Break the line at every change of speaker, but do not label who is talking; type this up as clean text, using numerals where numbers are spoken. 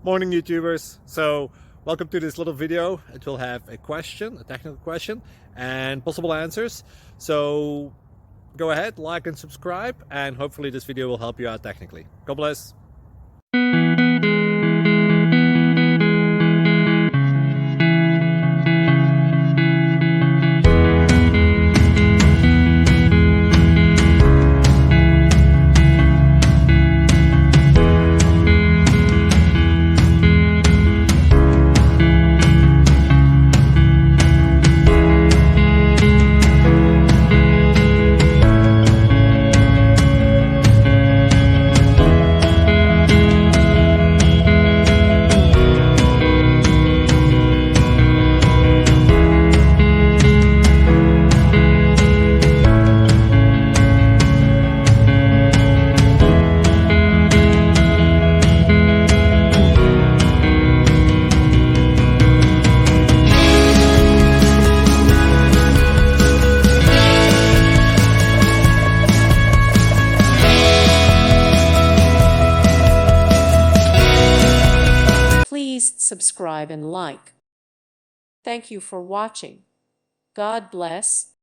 Morning YouTubers. So welcome to this little video. It will have a question, a technical question, and possible answers. So go ahead, like and subscribe, and hopefully this video will help you out technically. God bless.
Please subscribe and like. Thank you for watching. God bless.